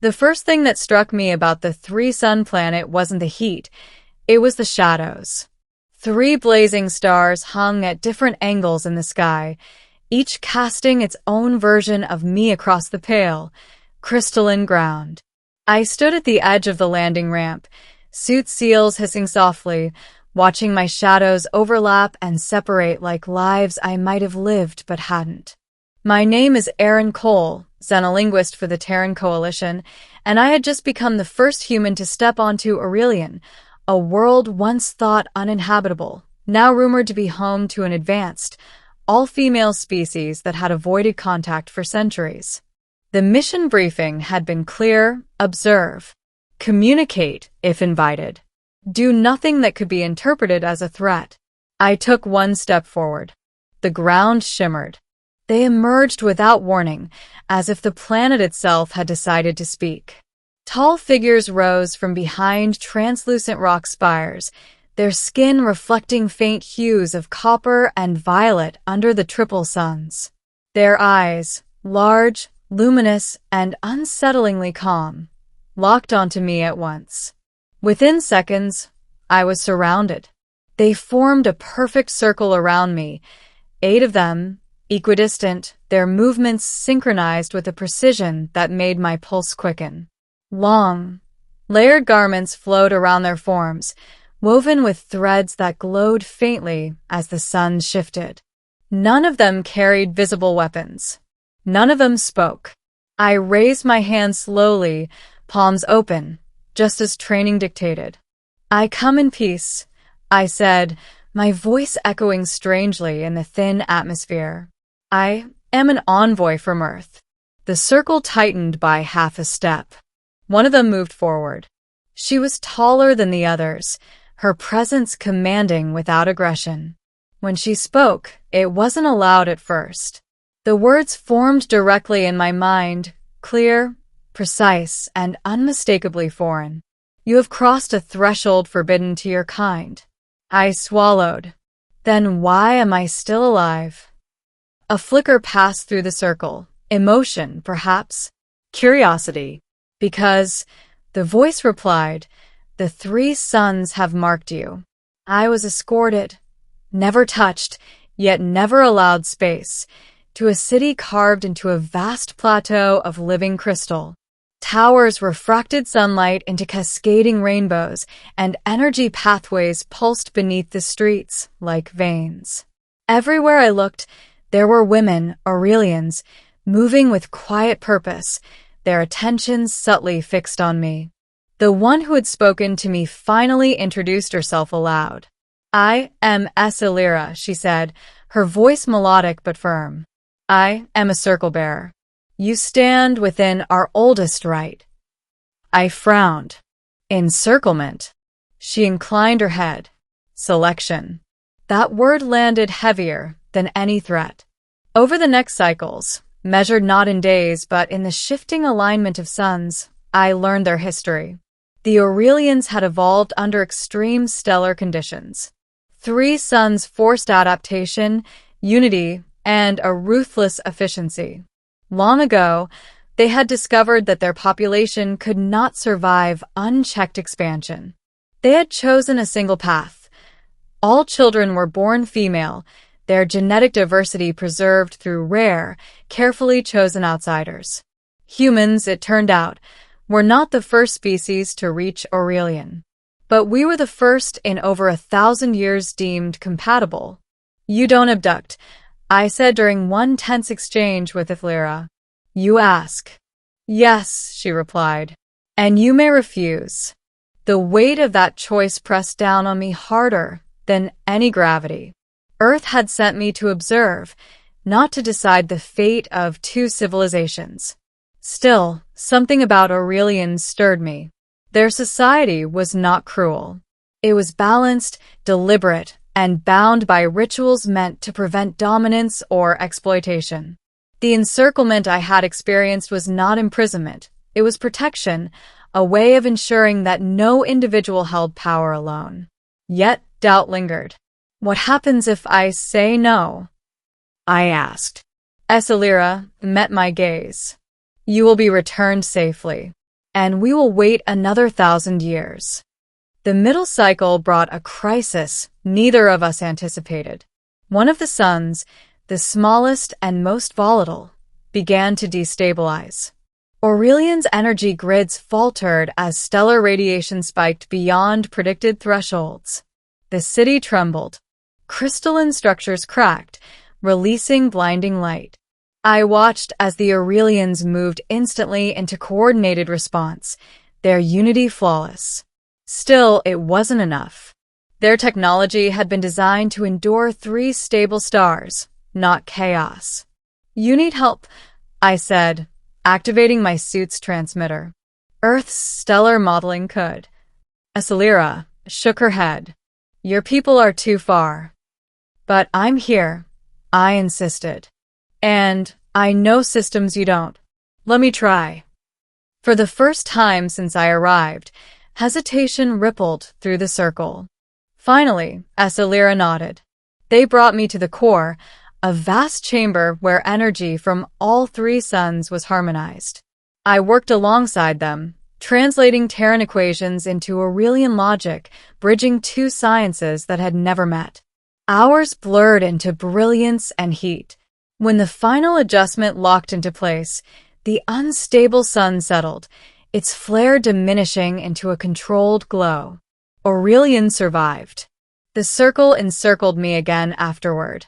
The first thing that struck me about the three-sun planet wasn't the heat, it was the shadows. 3 blazing stars hung at different angles in the sky, each casting its own version of me across the pale, crystalline ground. I stood at the edge of the landing ramp, suit seals hissing softly, watching my shadows overlap and separate like lives I might have lived but hadn't. My name is Aaron Cole, xenolinguist for the Terran Coalition, and I had just become the first human to step onto Aurelian, a world once thought uninhabitable, now rumored to be home to an advanced, all-female species that had avoided contact for centuries. The mission briefing had been clear: observe, communicate if invited, do nothing that could be interpreted as a threat. I took one step forward. The ground shimmered. They emerged without warning, as if the planet itself had decided to speak. Tall figures rose from behind translucent rock spires, their skin reflecting faint hues of copper and violet under the triple suns. Their eyes, large, luminous, and unsettlingly calm, locked onto me at once. Within seconds, I was surrounded. They formed a perfect circle around me, 8 of them, equidistant, their movements synchronized with a precision that made my pulse quicken. Long, layered garments flowed around their forms, woven with threads that glowed faintly as the sun shifted. None of them carried visible weapons. None of them spoke. I raised my hand slowly, palms open, just as training dictated. "I come in peace," I said, my voice echoing strangely in the thin atmosphere. "I am an envoy from Earth." The circle tightened by half a step. One of them moved forward. She was taller than the others, her presence commanding without aggression. When she spoke, it wasn't aloud at first. The words formed directly in my mind, clear, precise, and unmistakably foreign. "You have crossed a threshold forbidden to your kind." I swallowed. "Then why am I still alive?" A flicker passed through the circle. Emotion, perhaps. Curiosity. "Because," the voice replied, "the 3 suns have marked you." I was escorted, never touched, yet never allowed space, to a city carved into a vast plateau of living crystal. Towers refracted sunlight into cascading rainbows, and energy pathways pulsed beneath the streets like veins. Everywhere I looked, there were women, Aurelians, moving with quiet purpose, their attention subtly fixed on me. The one who had spoken to me finally introduced herself aloud. "I am Encircled," she said, her voice melodic but firm. "I am a circle-bearer. You stand within our oldest rite." I frowned. "Encirclement." She inclined her head. "Selection." That word landed heavier than any threat. Over the next cycles, measured not in days but in the shifting alignment of suns, I learned their history. The Aurelians had evolved under extreme stellar conditions. 3 suns forced adaptation, unity, and a ruthless efficiency. Long ago, they had discovered that their population could not survive unchecked expansion. They had chosen a single path. All children were born female, their genetic diversity preserved through rare, carefully chosen outsiders. Humans, it turned out, were not the first species to reach Aurelian. But we were the first in over 1,000 years deemed compatible. "You don't abduct," I said during one tense exchange with Encircled. "You ask." "Yes," she replied. "And you may refuse." The weight of that choice pressed down on me harder than any gravity. Earth had sent me to observe, not to decide the fate of 2 civilizations. Still, something about Aurelians stirred me. Their society was not cruel. It was balanced, deliberate, and bound by rituals meant to prevent dominance or exploitation. The encirclement I had experienced was not imprisonment. It was protection, a way of ensuring that no individual held power alone. Yet doubt lingered. "What happens if I say no?" I asked. Encircled met my gaze. "You will be returned safely." and we will wait another 1,000 years. The middle cycle brought a crisis neither of us anticipated. One of the suns, the smallest and most volatile, began to destabilize. Aurelian's energy grids faltered as stellar radiation spiked beyond predicted thresholds. The city trembled. Crystalline structures cracked, releasing blinding light. I watched as the Aurelians moved instantly into coordinated response, their unity flawless. Still, it wasn't enough. Their technology had been designed to endure 3 stable stars, not chaos. "You need help," I said, activating my suit's transmitter. Earth's stellar modeling could. Acelera shook her head. "Your people are too far." "But I'm here," I insisted. "And I know systems you don't. Let me try." For the first time since I arrived, hesitation rippled through the circle. Finally, Acelera nodded. They brought me to the core, a vast chamber where energy from all 3 suns was harmonized. I worked alongside them, translating Terran equations into Aurelian logic, bridging 2 sciences that had never met. Ours blurred into brilliance and heat. When the final adjustment locked into place, the unstable sun settled, its flare diminishing into a controlled glow. Aurelian survived. The circle encircled me again afterward.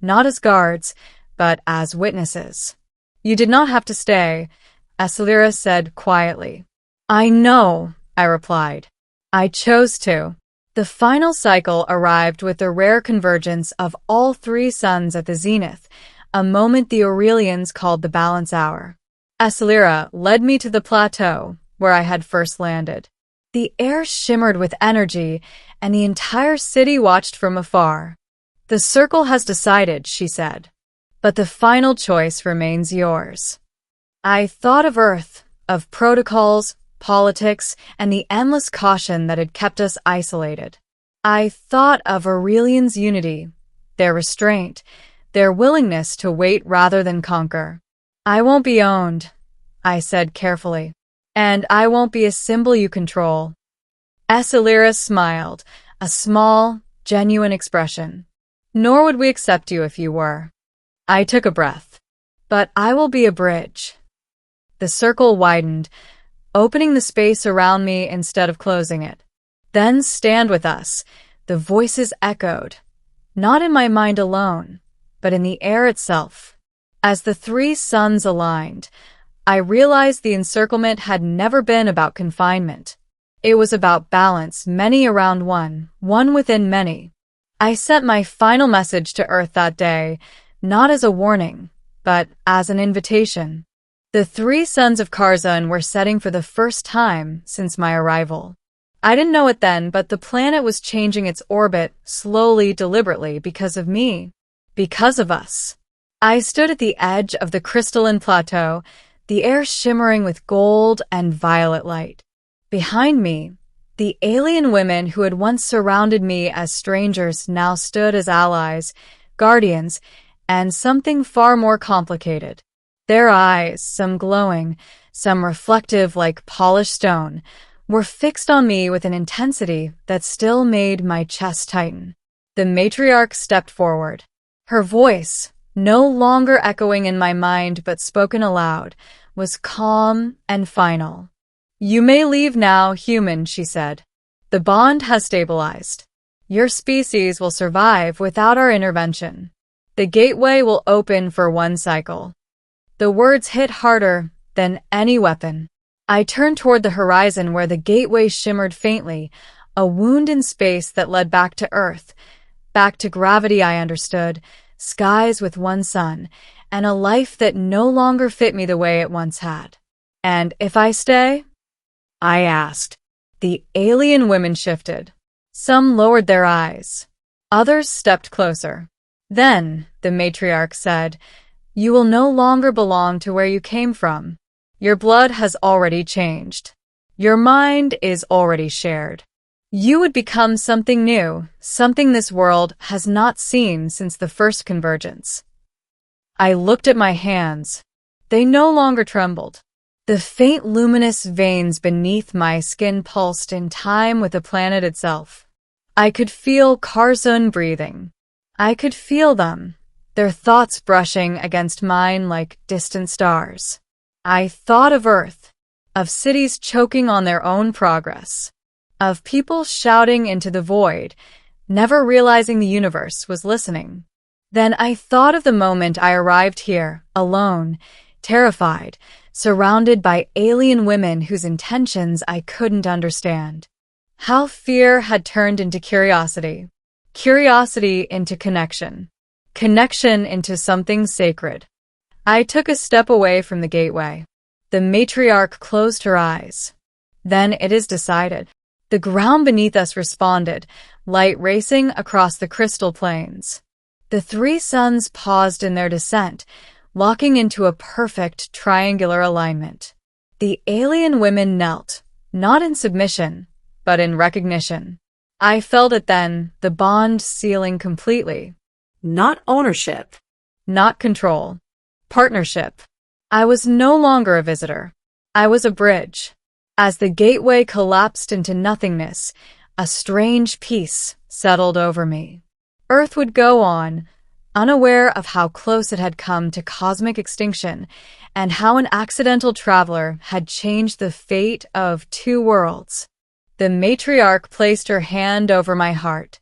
Not as guards, but as witnesses. "You did not have to stay," Acelera said quietly. "I know," I replied. "I chose to." The final cycle arrived with the rare convergence of all 3 suns at the zenith, a moment the Aurelians called the balance hour. Acelera led me to the plateau, where I had first landed. The air shimmered with energy, and the entire city watched from afar. "The circle has decided," she said. "But the final choice remains yours." I thought of Earth, of protocols, politics, and the endless caution that had kept us isolated. I thought of Aurelian's unity, their restraint, their willingness to wait rather than conquer. "I won't be owned," I said carefully. "And I won't be a symbol you control." Acelera smiled, a small, genuine expression. "Nor would we accept you if you were." I took a breath. "But I will be a bridge." The circle widened, opening the space around me instead of closing it. "Then stand with us," the voices echoed, not in my mind alone, but in the air itself. As the 3 suns aligned, I realized the encirclement had never been about confinement. It was about balance, many around one, one within many. I sent my final message to Earth that day, not as a warning, but as an invitation. The 3 suns of Karzun were setting for the first time since my arrival. I didn't know it then, but the planet was changing its orbit, slowly, deliberately, because of me. Because of us. I stood at the edge of the crystalline plateau, the air shimmering with gold and violet light. Behind me, the AlienWomen who had once surrounded me as strangers now stood as allies, guardians, and something far more complicated. Their eyes, some glowing, some reflective like polished stone, were fixed on me with an intensity that still made my chest tighten. The matriarch stepped forward. Her voice, no longer echoing in my mind but spoken aloud, was calm and final. "You may leave now, human," she said. "The bond has stabilized. Your species will survive without our intervention. The gateway will open for one cycle." The words hit harder than any weapon. I turned toward the horizon where the gateway shimmered faintly, a wound in space that led back to Earth, back to gravity I understood, skies with one sun, and a life that no longer fit me the way it once had. "And if I stay?" I asked. The AlienWomen shifted. Some lowered their eyes. Others stepped closer. "Then," the matriarch said, "you will no longer belong to where you came from. Your blood has already changed. Your mind is already shared. You would become something new, something this world has not seen since the first convergence." I looked at my hands. They no longer trembled. The faint luminous veins beneath my skin pulsed in time with the planet itself. I could feel Karzun breathing. I could feel them, their thoughts brushing against mine like distant stars. I thought of Earth, of cities choking on their own progress, of people shouting into the void, never realizing the universe was listening. Then I thought of the moment I arrived here, alone, terrified, surrounded by alien women whose intentions I couldn't understand. How fear had turned into curiosity, curiosity into connection, connection into something sacred. I took a step away from the gateway. The matriarch closed her eyes. Then it is decided. The ground beneath us responded, light racing across the crystal plains. The three suns paused in their descent, locking into a perfect triangular alignment. The alien women knelt, not in submission, but in recognition. I felt it then, the bond sealing completely. Not ownership. Not control. Partnership. I was no longer a visitor. I was a bridge. As the gateway collapsed into nothingness, a strange peace settled over me. Earth would go on, unaware of how close it had come to cosmic extinction and how an accidental traveler had changed the fate of two worlds. The matriarch placed her hand over my heart.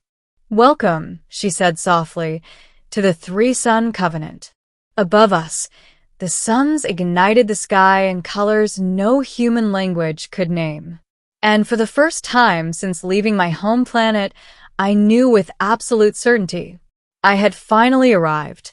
"Welcome," she said softly, "to the three-sun covenant." Above us, the suns ignited the sky in colors no human language could name. And for the first time since leaving my home planet, I knew with absolute certainty I had finally arrived.